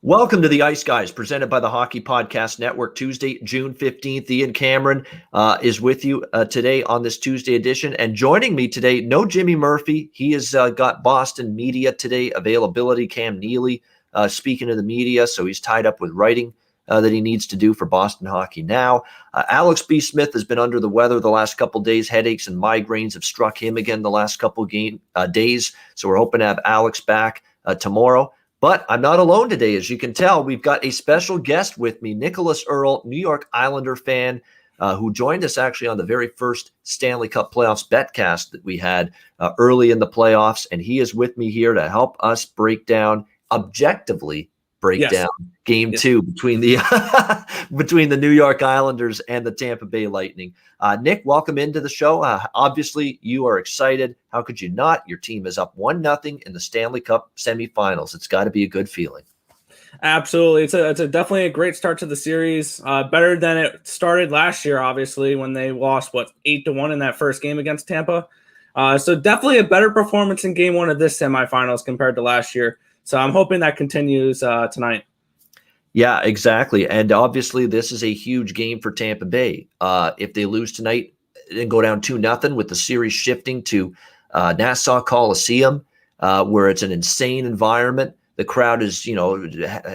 Welcome to the Ice Guys, presented by the Hockey Podcast Network. Tuesday, June 15th. Ian Cameron is with you today on this Tuesday edition. And joining me today, no Jimmy Murphy. He has got Boston media today, availability. Cam Neely speaking to the media, so he's tied up with writing that he needs to do for Boston Hockey Now. Alex B. Smith has been under the weather the last couple days. Headaches and migraines have struck him again the last couple days. So we're hoping to have Alex back tomorrow. But I'm not alone today. As you can tell, we've got a special guest with me, Nicholas Earle, New York Islander fan, who joined us actually on the very first Stanley Cup playoffs betcast that we had early in the playoffs. And he is with me here to help us objectively break down game two between the between the New York Islanders and the Tampa Bay Lightning. Nick, welcome into the show. Obviously, you are excited. How could you not? Your team is up 1-0 in the Stanley Cup semifinals. It's got to be a good feeling. Absolutely. It's definitely a great start to the series. Better than it started last year, obviously, when they lost, 8-1 in that first game against Tampa. So definitely a better performance in game one of this semifinals compared to last year. So I'm hoping that continues tonight. Yeah, exactly. And obviously, this is a huge game for Tampa Bay. If they lose tonight and go down 2-0 with the series shifting to Nassau Coliseum, where it's an insane environment. The crowd is,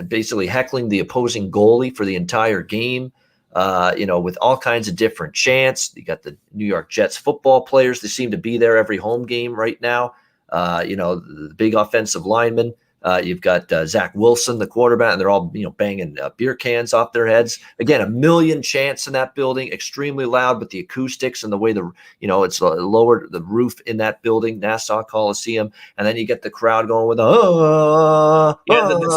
basically heckling the opposing goalie for the entire game, with all kinds of different chants. You got the New York Jets football players. They seem to be there every home game right now. The big offensive linemen. You've got Zach Wilson, the quarterback, and they're all banging beer cans off their heads. Again, 1 million chants in that building, extremely loud, but the acoustics and the way it's lowered the roof in that building, Nassau Coliseum, and then you get the crowd going with the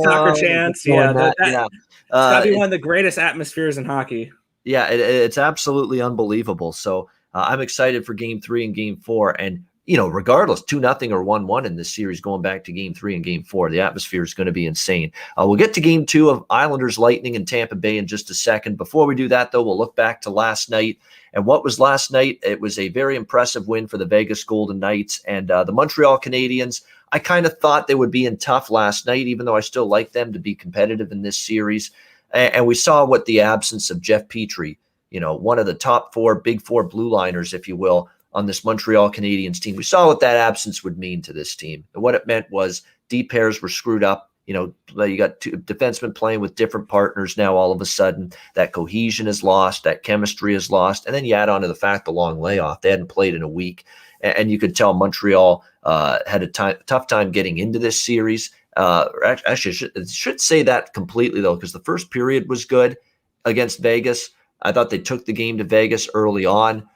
soccer chants. It's got to be one of the greatest atmospheres in hockey. Yeah, it's absolutely unbelievable. So I'm excited for Game 3 and Game 4, and regardless, 2-0 or 1-1 in this series, going back to Game 3 and Game 4, the atmosphere is going to be insane. We'll get to Game 2 of Islanders Lightning and Tampa Bay in just a second. Before we do that, though, we'll look back to last night. And what was last night? It was a very impressive win for the Vegas Golden Knights and the Montreal Canadiens. I kind of thought they would be in tough last night, even though I still like them to be competitive in this series. And we saw what the absence of Jeff Petrie, one of the top Big Four blue liners, if you will, on this Montreal Canadiens team. We saw what that absence would mean to this team. And what it meant was D pairs were screwed up. You got two defensemen playing with different partners now. All of a sudden, that cohesion is lost, that chemistry is lost. And then you add on to the fact the long layoff. They hadn't played in a week. And you could tell Montreal had a tough time getting into this series. Actually, I should say that completely, though, because the first period was good against Vegas. I thought they took the game to Vegas early on.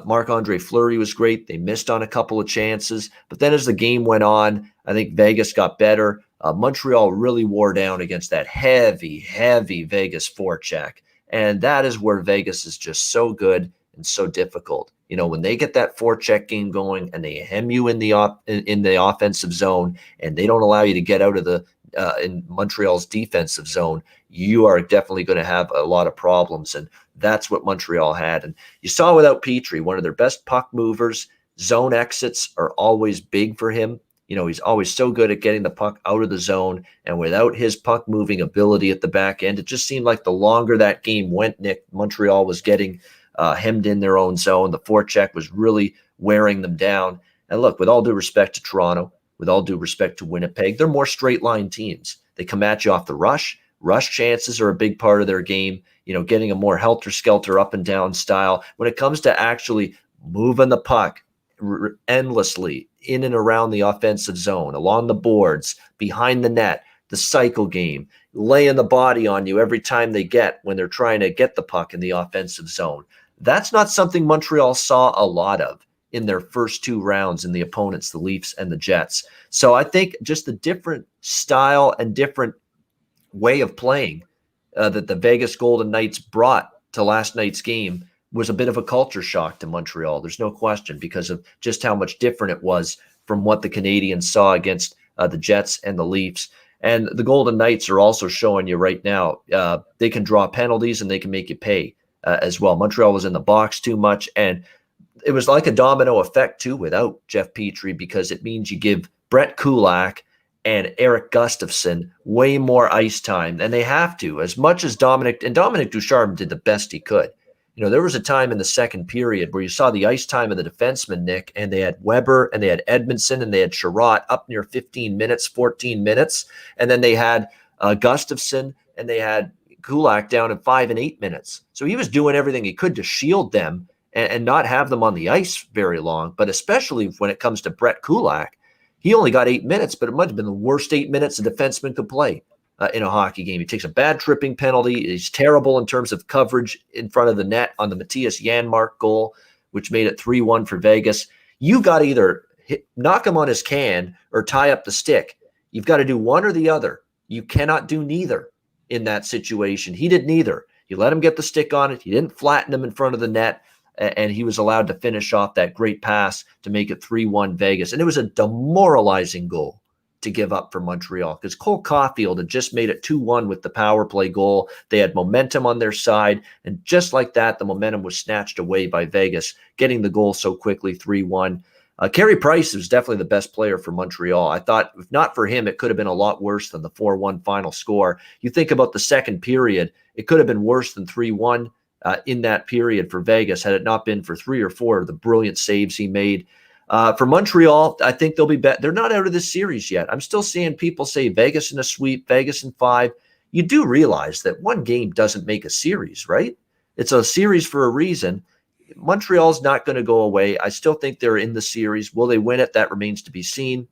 Marc-Andre Fleury was great. They missed on a couple of chances. But then as the game went on, I think Vegas got better. Montreal really wore down against that heavy, heavy Vegas forecheck. And that is where Vegas is just so good and so difficult. When they get that forecheck game going and they hem you in the offensive zone and they don't allow you to get out of in Montreal's defensive zone, you are definitely going to have a lot of problems. And that's what Montreal had. And you saw without Petrie, one of their best puck movers, zone exits are always big for him. He's always so good at getting the puck out of the zone. And without his puck moving ability at the back end, it just seemed like the longer that game went, Nick, Montreal was getting hemmed in their own zone. The forecheck was really wearing them down. And look, with all due respect to Toronto, with all due respect to Winnipeg, they're more straight line teams. They come at you off the rush. Rush chances are a big part of their game, getting a more helter-skelter up and down style. When it comes to actually moving the puck endlessly in and around the offensive zone, along the boards, behind the net, the cycle game, laying the body on you every time when they're trying to get the puck in the offensive zone. That's not something Montreal saw a lot of in their first two rounds in the opponents, the Leafs and the Jets. So I think just the different style and different way of playing that the Vegas Golden Knights brought to last night's game was a bit of a culture shock to Montreal. There's no question, because of just how much different it was from what the Canadiens saw against the Jets and the Leafs. And the Golden Knights are also showing you right now they can draw penalties and they can make you pay as well. Montreal was in the box too much, and it was like a domino effect too without Jeff Petrie, because it means you give Brett Kulak and Eric Gustafsson way more ice time, and they have to, as much as Dominic Ducharme did the best he could. There was a time in the second period where you saw the ice time of the defenseman, Nick, and they had Weber and they had Edmondson and they had Sherratt up near 15 minutes, 14 minutes, and then they had Gustafsson and they had Kulak down in 5 and 8 minutes. So he was doing everything he could to shield them and not have them on the ice very long. But especially when it comes to Brett Kulak, he only got 8 minutes, but it might have been the worst 8 minutes a defenseman could play in a hockey game. He takes a bad tripping penalty. He's terrible in terms of coverage in front of the net on the Matthias Janmark goal, which made it 3-1 for Vegas. You got to either knock him on his can or tie up the stick. You've got to do one or the other. You cannot do neither in that situation. He did neither. He let him get the stick on it. He didn't flatten him in front of the net. And he was allowed to finish off that great pass to make it 3-1 Vegas. And it was a demoralizing goal to give up for Montreal because Cole Caulfield had just made it 2-1 with the power play goal. They had momentum on their side. And just like that, the momentum was snatched away by Vegas, getting the goal so quickly, 3-1. Carey Price was definitely the best player for Montreal. I thought if not for him, it could have been a lot worse than the 4-1 final score. You think about the second period, it could have been worse than 3-1. In that period for Vegas, had it not been for 3 or 4 of the brilliant saves he made. For Montreal, I think they'll be better. They're not out of this series yet. I'm still seeing people say Vegas in a sweep, Vegas in 5. You do realize that one game doesn't make a series, right? It's a series for a reason. Montreal's not going to go away. I still think they're in the series. Will they win it? That remains to be seen.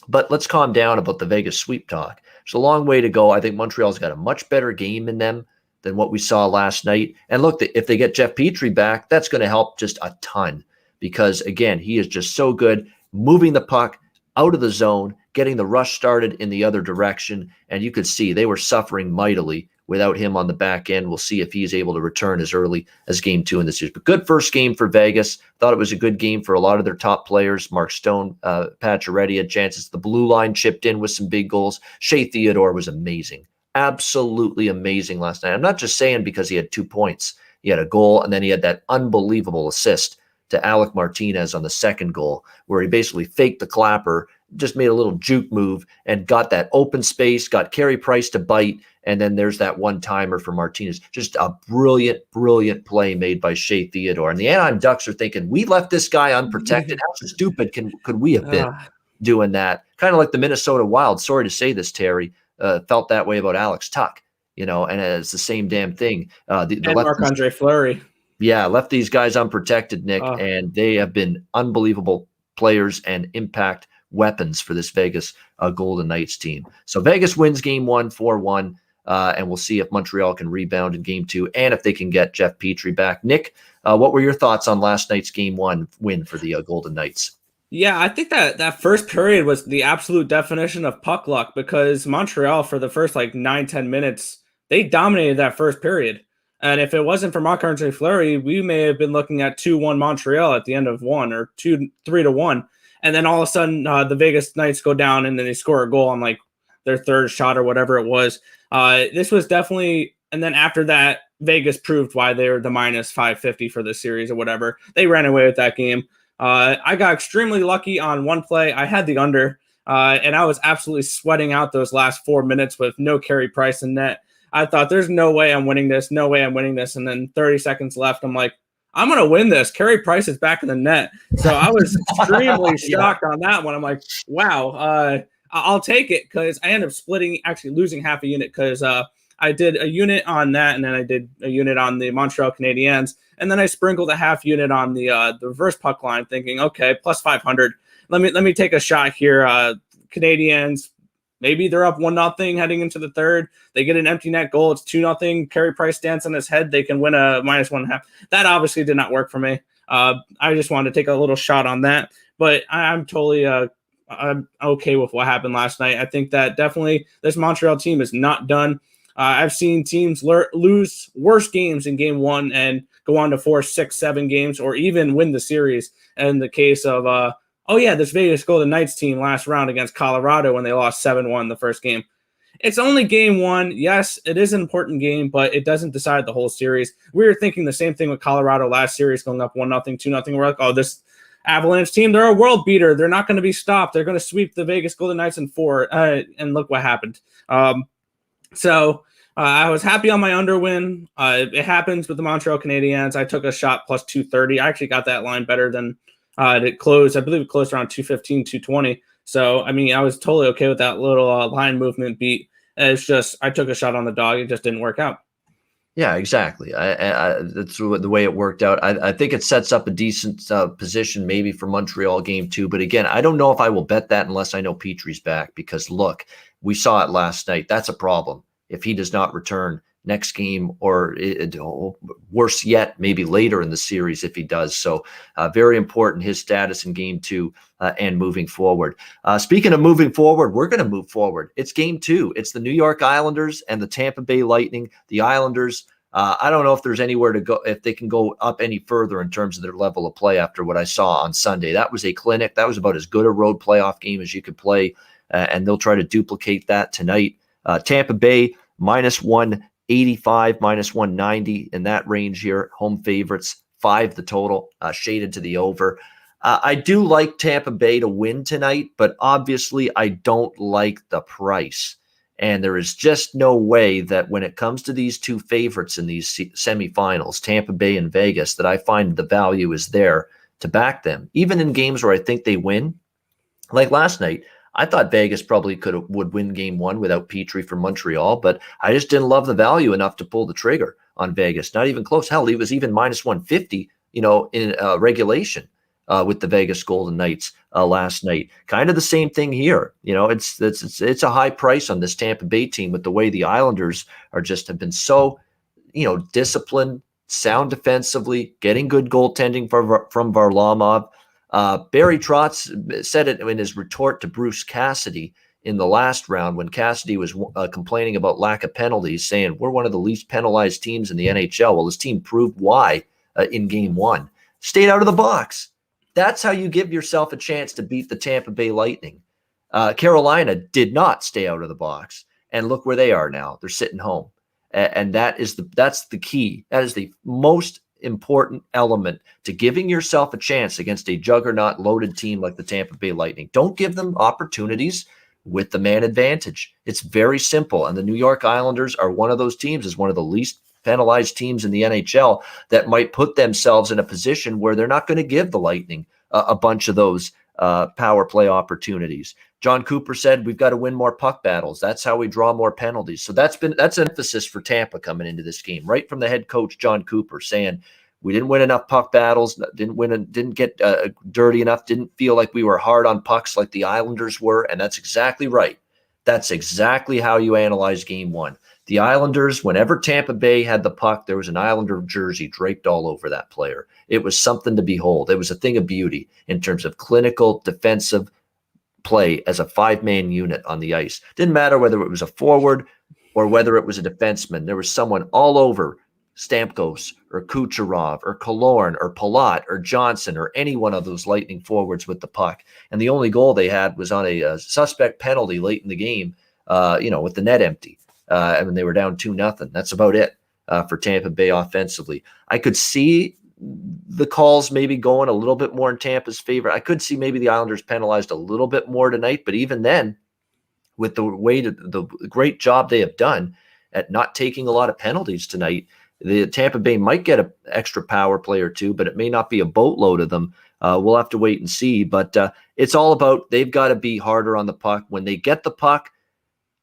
But let's calm down about the Vegas sweep talk. There's a long way to go. I think Montreal's got a much better game in them than what we saw last night. And look, if they get Jeff Petrie back, that's going to help just a ton because, again, he is just so good moving the puck out of the zone, getting the rush started in the other direction. And you could see they were suffering mightily without him on the back end. We'll see if he's able to return as early as game 2 in the series. But good first game for Vegas. Thought it was a good game for a lot of their top players. Mark Stone, Pacioretty had chances. The blue line chipped in with some big goals. Shea Theodore was amazing. Absolutely amazing last night. I'm not just saying because he had 2 points. He had a goal, and then he had that unbelievable assist to Alec Martinez on the second goal, where he basically faked the clapper, just made a little juke move, and got that open space, got Carey Price to bite, and then there's that one-timer for Martinez. Just a brilliant, brilliant play made by Shea Theodore. And the Anaheim Ducks are thinking, we left this guy unprotected. How stupid could we have been doing that? Kind of like the Minnesota Wild. Sorry to say this, Terry. Felt that way about Alex Tuck, and it's the same damn thing. The Marc-Andre Fleury. Yeah, left these guys unprotected, Nick, and they have been unbelievable players and impact weapons for this Vegas Golden Knights team. So Vegas wins game 1, 4-1, and we'll see if Montreal can rebound in game 2 and if they can get Jeff Petrie back. Nick, what were your thoughts on last night's game 1 win for the Golden Knights? Yeah, I think that first period was the absolute definition of puck luck because Montreal, for the first 9-10 minutes, they dominated that first period. And if it wasn't for Marc-Andre Fleury, we may have been looking at 2-1 Montreal at the end of 1 or 3-1. And then all of a sudden, the Vegas Knights go down and then they score a goal on their third shot or whatever it was. This was definitely, and then after that, Vegas proved why they were the minus 550 for the series or whatever. They ran away with that game. I got extremely lucky on one play. I had the under, and I was absolutely sweating out those last 4 minutes with no Carey Price in net. I thought, there's no way I'm winning this. No way I'm winning this. And then 30 seconds left. I'm like, I'm going to win this. Carey Price is back in the net. So I was extremely shocked on that one. I'm like, wow, I'll take it because I ended up actually losing half a unit because I did a unit on that, and then I did a unit on the Montreal Canadiens, and then I sprinkled a half unit on the reverse puck line, thinking, okay, plus 500. Let me take a shot here. Canadiens, maybe they're up 1-0 heading into the third. They get an empty net goal. It's 2-0. Carey Price stands on his head. They can win a minus 1.5. That obviously did not work for me. I just wanted to take a little shot on that, but I'm totally I'm okay with what happened last night. I think that definitely this Montreal team is not done. I've seen teams lose worse games in game 1 and go on to 4, 6, 7 games, or even win the series. In the case of, this Vegas Golden Knights team last round against Colorado when they lost 7-1 the first game. It's only game 1. Yes, it is an important game, but it doesn't decide the whole series. We were thinking the same thing with Colorado last series, going up 1-0, 2-0. We're like, Avalanche team. They're a world beater. They're not going to be stopped. They're going to sweep the Vegas Golden Knights in 4. And look what happened. So I was happy on my under win. It happens with the Montreal Canadiens. I took a shot plus 230. I actually got that line better than it closed. I believe it closed around 215, 220. So, I mean, I was totally okay with that little line movement beat. It's just I took a shot on the dog. It just didn't work out. Yeah, exactly. That's the way it worked out. I think it sets up a decent position maybe for Montreal game 2. But again, I don't know if I will bet that unless I know Petrie's back, because look, we saw it last night. That's a problem if he does not return next game, or worse yet, maybe later in the series if he does. So very important, his status in game 2 and moving forward. Speaking of moving forward, we're going to move forward. It's game 2. It's the New York Islanders and the Tampa Bay Lightning. The Islanders, I don't know if there's anywhere to go, if they can go up any further in terms of their level of play after what I saw on Sunday. That was a clinic. That was about as good a road playoff game as you could play, and they'll try to duplicate that tonight. Tampa Bay minus 185, minus 190 in that range here. Home favorites, 5 the total, shaded to the over. I do like Tampa Bay to win tonight, but obviously I don't like the price. And there is just no way that when it comes to these two favorites in these semifinals, Tampa Bay and Vegas, that I find the value is there to back them. Even in games where I think they win, like last night, I thought Vegas probably would win game 1 without Petrie from Montreal, but I just didn't love the value enough to pull the trigger on Vegas. Not even close. Hell, he was even minus 150, in regulation with the Vegas Golden Knights last night. Kind of the same thing here. It's a high price on this Tampa Bay team with the way the Islanders have been so, disciplined, sound defensively, getting good goaltending from Varlamov. Barry Trotz said it in his retort to Bruce Cassidy in the last round when Cassidy was complaining about lack of penalties, saying we're one of the least penalized teams in the NHL. Well, his team proved why in game 1. Stayed out of the box. That's how you give yourself a chance to beat the Tampa Bay Lightning. Carolina did not stay out of the box, and look where they are now. They're sitting home, and that's the key. That is the most important element to giving yourself a chance against a juggernaut loaded team like the Tampa Bay Lightning. Don't give them opportunities with the man advantage. It's very simple. And the New York Islanders are one of those teams, is one of the least penalized teams in the NHL, that might put themselves in a position where they're not going to give the Lightning a bunch of those power play opportunities. John Cooper said we've got to win more puck battles. That's how we draw more penalties. So that's an emphasis for Tampa coming into this game, right from the head coach John Cooper, saying we didn't win enough puck battles, didn't get dirty enough, didn't feel like we were hard on pucks like the Islanders were, and that's exactly right. That's exactly how you analyze game 1. The Islanders, whenever Tampa Bay had the puck, there was an Islander jersey draped all over that player. It was something to behold. It was a thing of beauty in terms of clinical defensive play as a 5-man unit on the ice. Didn't matter whether it was a forward or whether it was a defenseman. There was someone all over Stamkos or Kucherov or Killorn or Palat or Johnson or any one of those Lightning forwards with the puck. And the only goal they had was on a suspect penalty late in the game, with the net empty. And they were down 2-0. That's about it for Tampa Bay offensively. I could see the calls maybe going a little bit more in Tampa's favor. I could see maybe the Islanders penalized a little bit more tonight, but even then, with the great job they have done at not taking a lot of penalties tonight, the Tampa Bay might get an extra power play or two, but it may not be a boatload of them. We'll have to wait and see. But it's all about they've got to be harder on the puck. When they get the puck,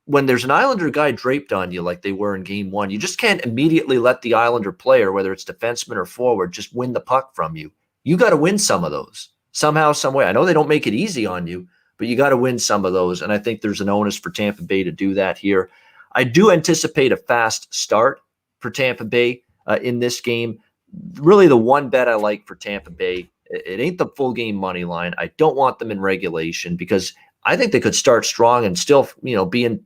when there's an Islander guy draped on you like they were in game 1, you just can't immediately let the Islander player, whether it's defenseman or forward, just win the puck from you. You got to win some of those somehow, some way. I know they don't make it easy on you, but you got to win some of those. And I think there's an onus for Tampa Bay to do that here. I do anticipate a fast start for Tampa Bay in this game. Really the one bet I like for Tampa Bay, it ain't the full game money line. I don't want them in regulation because I think they could start strong and still, be in,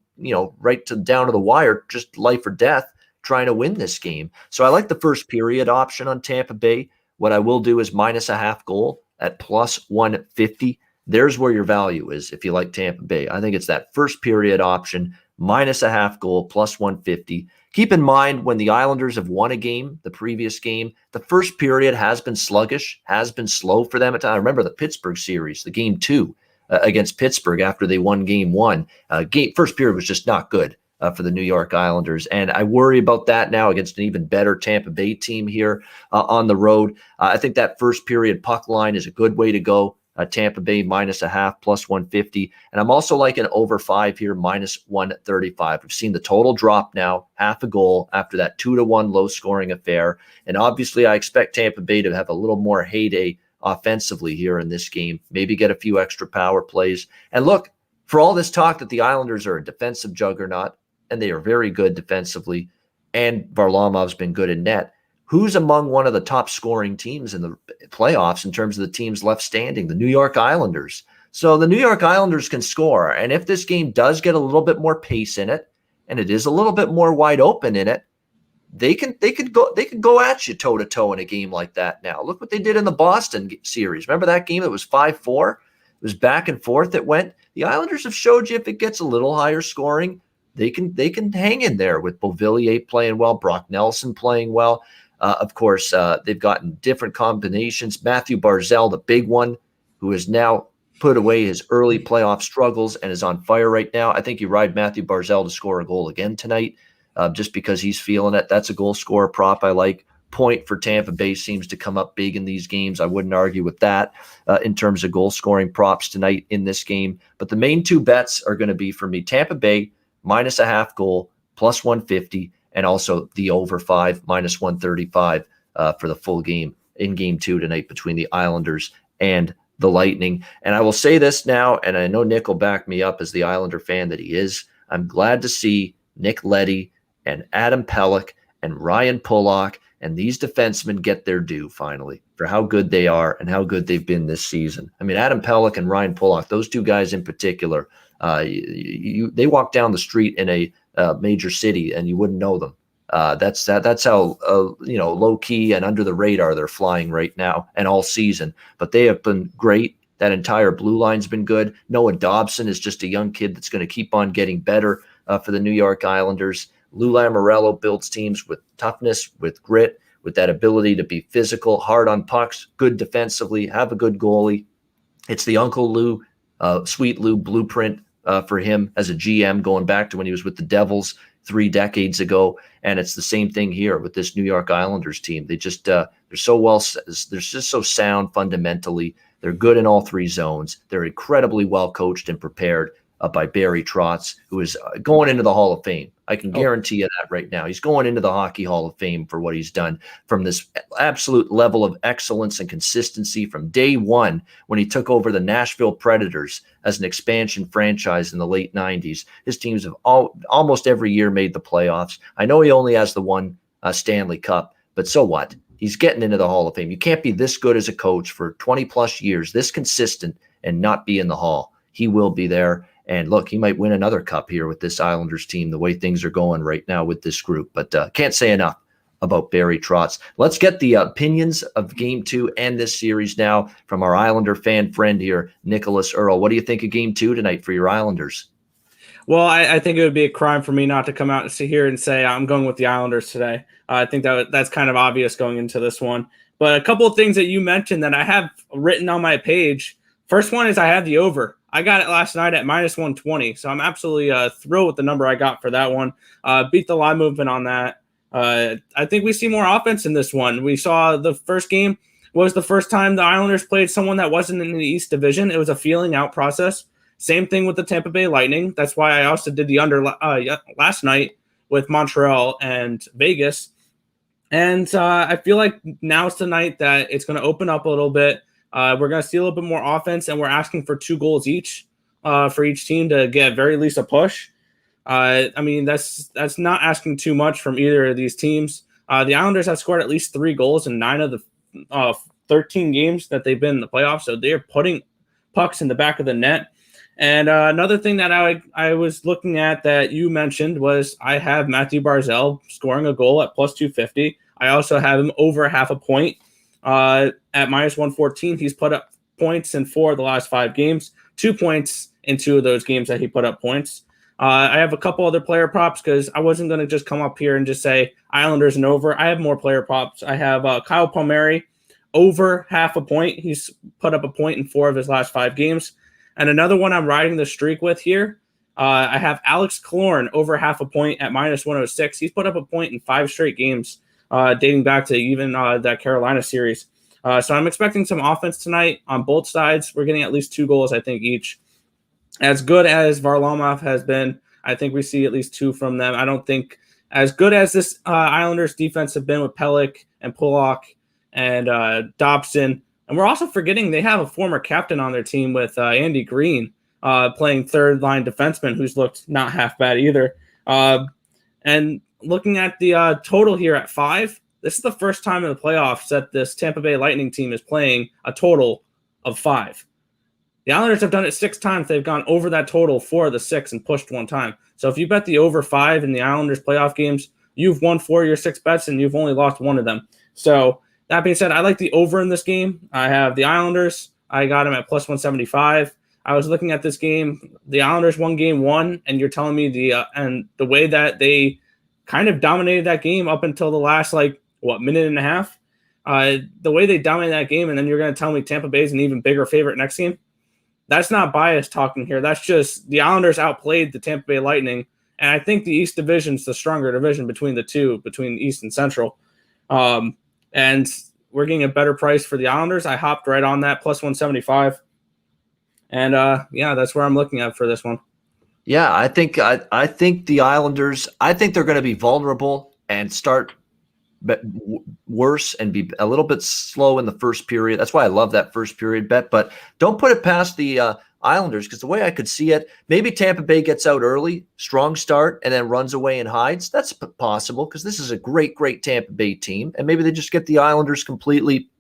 right down to the wire, just life or death, trying to win this game. So I like the first period option on Tampa Bay. What I will do is minus a half goal at plus 150. There's where your value is if you like Tampa Bay. I think it's that first period option, minus a half goal, plus 150. Keep in mind, when the Islanders have won a game, the previous game, the first period has been sluggish, has been slow for them at times. I remember the Pittsburgh series, the game 2 against Pittsburgh after they won game 1. First period was just not good for the New York Islanders. And I worry about that now against an even better Tampa Bay team here on the road. I think that first period puck line is a good way to go. Tampa Bay minus a half, plus 150. And I'm also liking over 5 here, minus 135. We've seen the total drop now, half a goal after that 2-1 low scoring affair. And obviously I expect Tampa Bay to have a little more heyday offensively here in this game, maybe get a few extra power plays. And look, for all this talk that the Islanders are a defensive juggernaut, and they are very good defensively, and Varlamov's been good in net, who's among one of the top scoring teams in the playoffs in terms of the teams left standing? The New York Islanders. So the New York Islanders can score. And if this game does get a little bit more pace in it, and it is a little bit more wide open in it, they could go at you toe to toe in a game like that now. Look what they did in the Boston series. Remember that game? It was 5-4. It was back and forth. It went. The Islanders have showed you if it gets a little higher scoring, they can hang in there with Beauvillier playing well, Brock Nelson playing well. Of course, they've gotten different combinations. Matthew Barzal, the big one, who has now put away his early playoff struggles and is on fire right now. I think you ride Matthew Barzal to score a goal again tonight just because he's feeling it. That's a goal scorer prop I like. Point for Tampa Bay seems to come up big in these games. I wouldn't argue with that in terms of goal scoring props tonight in this game. But the main two bets are going to be for me, Tampa Bay minus a half goal, plus 150, and also the over 5, minus 135 for the full game in game 2 tonight between the Islanders and the Lightning. And I will say this now, and I know Nick will back me up as the Islander fan that he is. I'm glad to see Nick Leddy and Adam Pelech and Ryan Pulock and these defensemen get their due finally for how good they are and how good they've been this season. I mean, Adam Pelech and Ryan Pulock, those two guys in particular, they walk down the street in a major city and you wouldn't know them. That's how low key and under the radar they're flying right now and all season. But they have been great. That entire blue line's been good. Noah Dobson is just a young kid that's going to keep on getting better for the New York Islanders. Lou Lamoriello builds teams with toughness, with grit, with that ability to be physical, hard on pucks, good defensively, have a good goalie. It's the Uncle Lou, Sweet Lou blueprint for him as a GM going back to when he was with the Devils 3 decades ago. And it's the same thing here with this New York Islanders team. They just they're just so sound fundamentally. They're good in all 3 zones. They're incredibly well coached and prepared by Barry Trotz, who is going into the Hall of Fame. I can guarantee you that right now. He's going into the Hockey Hall of Fame for what he's done from this absolute level of excellence and consistency from day one when he took over the Nashville Predators as an expansion franchise in the late 90s. His teams have almost every year made the playoffs. I know he only has the one Stanley Cup, but so what? He's getting into the Hall of Fame. You can't be this good as a coach for 20-plus years, this consistent, and not be in the Hall. He will be there. And look, he might win another cup here with this Islanders team, the way things are going right now with this group. But can't say enough about Barry Trotz. Let's get the opinions of Game 2 and this series now from our Islander fan friend here, Nicholas Earle. What do you think of Game 2 tonight for your Islanders? Well, I think it would be a crime for me not to come out and sit here and say I'm going with the Islanders today. I think that's kind of obvious going into this one. But a couple of things that you mentioned that I have written on my page. First one is I have the over. I got it last night at minus 120, so I'm absolutely thrilled with the number I got for that one. Beat the line movement on that. I think we see more offense in this one. We saw the first game was the first time the Islanders played someone that wasn't in the East Division. It was a feeling out process. Same thing with the Tampa Bay Lightning. That's why I also did the under last night with Montreal and Vegas. And I feel like now's the night that it's going to open up a little bit. We're going to see a little bit more offense, and we're asking for 2 goals each for each team to get at very least a push. I mean, that's not asking too much from either of these teams. The Islanders have scored at least 3 goals in 9 of the 13 games that they've been in the playoffs, so they're putting pucks in the back of the net. And another thing that I was looking at that you mentioned was I have Matthew Barzal scoring a goal at plus 250. I also have him over half a point. At minus 114, he's put up points in 4 of the last 5 games, 2 points in 2 of those games that he put up points. I have a couple other player props because I wasn't going to just come up here and just say Islanders and over. I have more player props. I have Kyle Palmieri over half a point. He's put up a point in 4 of his last 5 games. And another one I'm riding the streak with here, I have Alex Killorn over half a point at -106. He's put up a point in 5 straight games, dating back to even that Carolina series. So I'm expecting some offense tonight on both sides. We're getting at least 2 goals, I think, each. As good as Varlamov has been, I think we see at least 2 from them. I don't think as good as this Islanders defense have been with Pelech and Pulock and Dobson. And we're also forgetting they have a former captain on their team with Andy Green playing third-line defenseman who's looked not half bad either. And looking at the total here at 5, this is the first time in the playoffs that this Tampa Bay Lightning team is playing a total of 5. The Islanders have done it 6 times. They've gone over that total 4 of the 6 and pushed 1 time. So if you bet the over 5 in the Islanders playoff games, you've won 4 of your 6 bets and you've only lost 1 of them. So that being said, I like the over in this game. I have the Islanders. I got them at +175. I was looking at this game. The Islanders won game 1, and you're telling me the way that they kind of dominated that game up until the last minute and a half. The way they dominated that game, and then you're going to tell me Tampa Bay is an even bigger favorite next game. That's not bias talking here. That's just the Islanders outplayed the Tampa Bay Lightning, and I think the East Division is the stronger division between the two, between East and Central. And we're getting a better price for the Islanders. I hopped right on that +175, and that's where I'm looking at for this one. Yeah, I think the Islanders. I think they're going to be vulnerable and start worse and be a little bit slow in the first period. That's why I love that first period bet. But don't put it past the Islanders, because the way I could see it, maybe Tampa Bay gets out early, strong start, and then runs away and hides. That's possible because this is a great Tampa Bay team. And maybe they just get the Islanders completely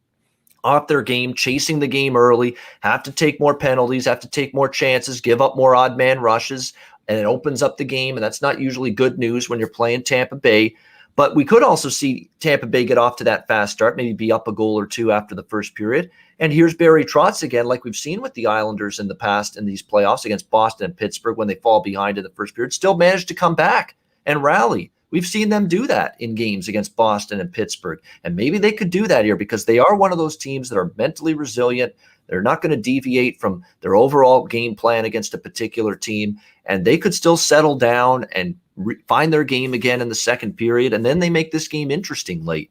off their game, chasing the game early, have to take more penalties, have to take more chances, give up more odd man rushes, and it opens up the game. And that's not usually good news when you're playing Tampa Bay. But we could also see Tampa Bay get off to that fast start, maybe be up a goal or 2 after the first period. And here's Barry Trotz again, like we've seen with the Islanders in the past in these playoffs against Boston and Pittsburgh when they fall behind in the first period, still managed to come back and rally. We've seen them do that in games against Boston and Pittsburgh. And maybe they could do that here because they are one of those teams that are mentally resilient. They're not going to deviate from their overall game plan against a particular team. And they could still settle down and find their game again in the second period. And then they make this game interesting late.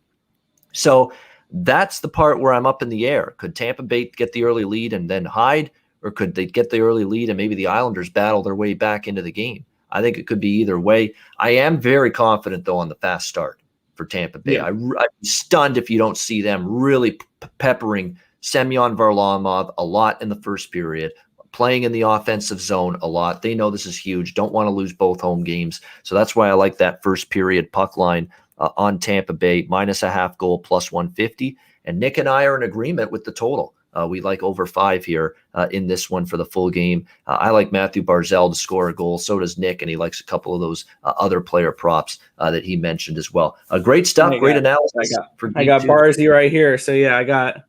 So that's the part where I'm up in the air. Could Tampa Bay get the early lead and then hide? Or could they get the early lead and maybe the Islanders battle their way back into the game? I think it could be either way. I am very confident, though, on the fast start for Tampa Bay. Yeah. I'd be stunned if you don't see them really peppering Semyon Varlamov a lot in the first period, playing in the offensive zone a lot. They know this is huge, don't want to lose both home games. So that's why I like that first period puck line on Tampa Bay, -0.5 goal, +150. And Nick and I are in agreement with the total. We like over 5 here in this one for the full game. I like Matthew Barzal to score a goal. So does Nick, and he likes a couple of those other player props that he mentioned as well. Great stuff, great analysis. I got Barzy right here. So yeah, I got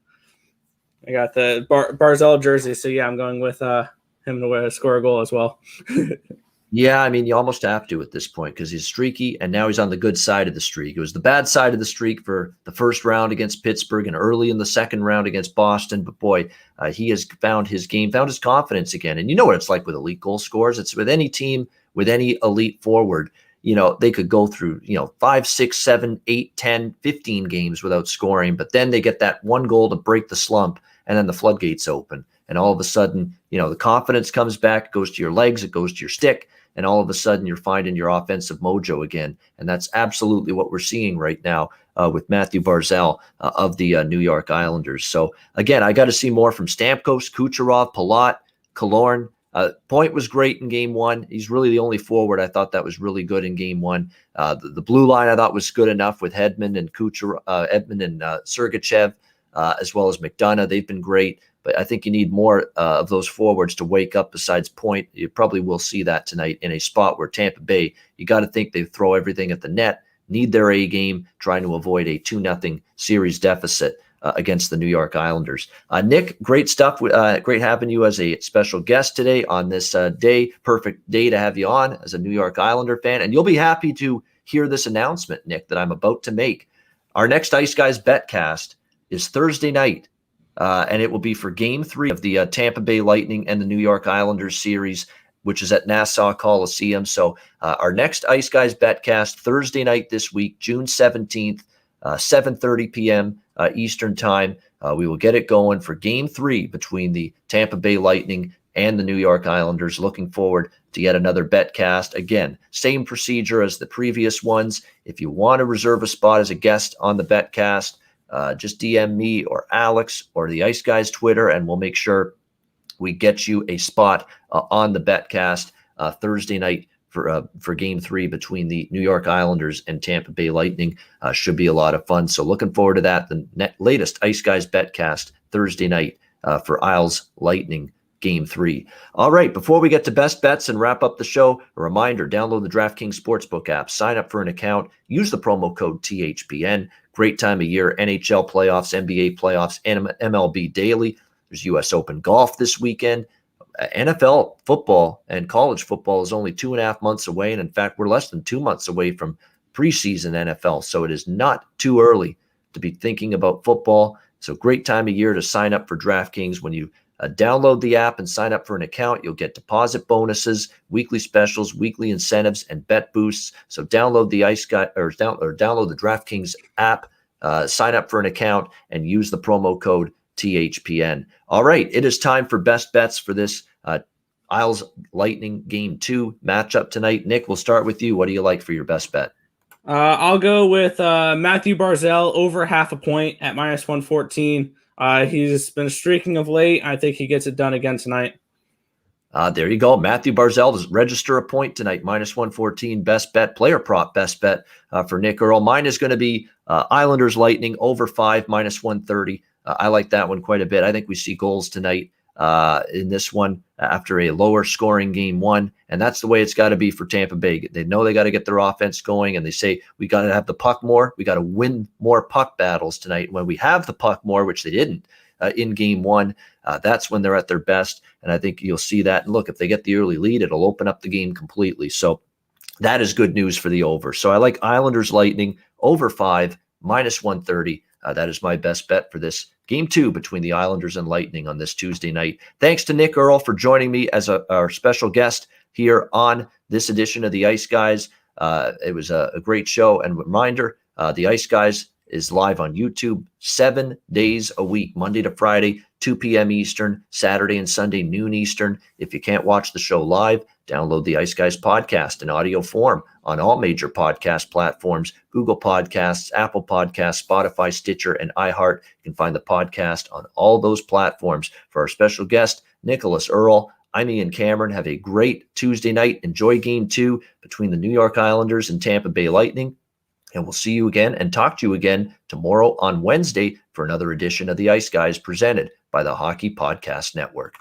the Barzal jersey. So yeah, I'm going with him to score a goal as well. Yeah, I mean, you almost have to at this point because he's streaky, and now he's on the good side of the streak. It was the bad side of the streak for the first round against Pittsburgh and early in the second round against Boston. But boy, he has found his game, found his confidence again. And you know what it's like with elite goal scorers. It's with any team, with any elite forward. You know, they could go through, 5, 6, 7, 8, 10, 15 games without scoring, but then they get that one goal to break the slump, and then the floodgates open. And all of a sudden, the confidence comes back, it goes to your legs, it goes to your stick, and all of a sudden you're finding your offensive mojo again. And that's absolutely what we're seeing right now with Matthew Barzal of the New York Islanders. So again, I got to see more from Stamkos, Kucherov, Palat, Killorn. Point was great in game 1. He's really the only forward I thought that was really good in game 1. The blue line I thought was good enough with Hedman and Edman and Sergachev, as well as McDonough. They've been great. But I think you need more of those forwards to wake up besides Point. You probably will see that tonight in a spot where Tampa Bay, you got to think they throw everything at the net, need their A game, trying to avoid a 2-0 series deficit. against the New York Islanders. Nick, great stuff. Great having you as a special guest today on this day. Perfect day to have you on as a New York Islander fan. And you'll be happy to hear this announcement, Nick, that I'm about to make. Our next Ice Guys Betcast is Thursday night, and it will be for Game 3 of the Tampa Bay Lightning and the New York Islanders series, which is at Nassau Coliseum. So our next Ice Guys Betcast Thursday night this week, June 17th, 7:30 p.m. Eastern Time. We will get it going for Game 3 between the Tampa Bay Lightning and the New York Islanders. Looking forward to yet another Betcast. Again, same procedure as the previous ones. If you want to reserve a spot as a guest on the Betcast, just DM me or Alex or the Ice Guys Twitter, and we'll make sure we get you a spot on the Betcast Thursday night for Game 3 between the New York Islanders and Tampa Bay Lightning. Should be a lot of fun. So looking forward to that. The latest Ice Guys Betcast Thursday night for Isles Lightning Game 3. All right, before we get to best bets and wrap up the show, a reminder, download the DraftKings Sportsbook app, sign up for an account, use the promo code THPN. Great time of year, NHL playoffs, NBA playoffs, and MLB daily. There's U.S. Open golf this weekend. NFL football and college football is only 2.5 months away. And in fact, we're less than 2 months away from preseason NFL. So it is not too early to be thinking about football. So great time of year to sign up for DraftKings. When you download the app and sign up for an account, you'll get deposit bonuses, weekly specials, weekly incentives, and bet boosts. So download the download the DraftKings app, sign up for an account, and use the promo code THPN. All right, it is time for best bets for this Isles Lightning Game 2 matchup tonight. Nick, we'll start with you. What do you like for your best bet? I'll go with Matthew Barzal over 0.5 point at -114. He's been streaking of late. I think he gets it done again tonight. There you go. Matthew Barzal does register a point tonight, -114 best bet, player prop best bet for Nick Earle. Mine is going to be Islanders Lightning over 5, -130. I like that one quite a bit. I think we see goals tonight in this one after a lower scoring Game 1. And that's the way it's got to be for Tampa Bay. They know they got to get their offense going, and they say, we got to have the puck more. We got to win more puck battles tonight. When we have the puck more, which they didn't in Game 1, that's when they're at their best. And I think you'll see that. And look, if they get the early lead, it'll open up the game completely. So that is good news for the over. So I like Islanders Lightning over 5, -130. That is my best bet for this Game 2 between the Islanders and Lightning on this Tuesday night. Thanks to Nick Earle for joining me as our special guest here on this edition of the Ice Guys. It was a great show. And reminder, the Ice Guys is live on YouTube 7 days a week, Monday to Friday, 2 p.m. Eastern, Saturday and Sunday, noon Eastern. If you can't watch the show live, download the Ice Guys podcast in audio form on all major podcast platforms, Google Podcasts, Apple Podcasts, Spotify, Stitcher, and iHeart. You can find the podcast on all those platforms. For our special guest, Nicholas Earle, I'm Ian Cameron. Have a great Tuesday night. Enjoy Game 2 between the New York Islanders and Tampa Bay Lightning. And we'll see you again and talk to you again tomorrow on Wednesday for another edition of the Ice Guys presented by the Hockey Podcast Network.